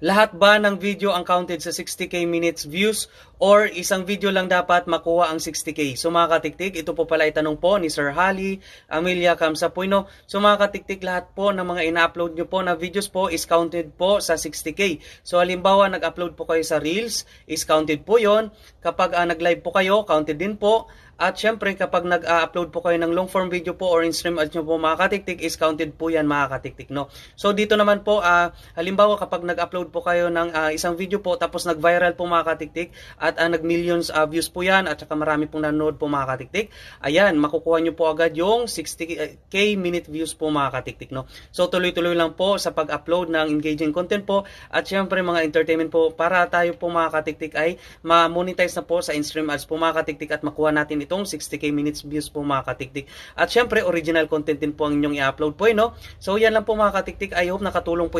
Lahat ba ng video ang counted sa 60k minutes views or isang video lang dapat makuha ang 60k? So mga katiktik, ito po pala itanong po ni Sir Hali, Amelia Camsapuino. So mga katiktik, lahat po ng mga ina-upload nyo po na videos po is counted po sa 60k. So halimbawa, nag-upload po kayo sa Reels, is counted po yon. Kapag nag-live po kayo, counted din po. At syempre, kapag nag-upload po kayo ng long form video po or in-stream ads nyo po mga katiktik, is counted po yan mga katiktik, no? So dito naman po, halimbawa kapag nag-upload po kayo ng isang video po tapos nag-viral po mga katiktik at nag-millions views po yan at saka marami pong nanonood po mga katiktik, ayan, makukuha nyo po agad yung 60k minute views po mga katiktik, no? So tuloy-tuloy lang po sa pag-upload ng engaging content po at syempre mga entertainment po para tayo po mga katiktik ay ma-monetize na po sa in-stream ads po mga katiktik at makuha natin itong 60k minutes views po mga katiktik. At syempre original content din po ang inyong i-upload po, no? So yan lang po mga katiktik. I hope nakatulong po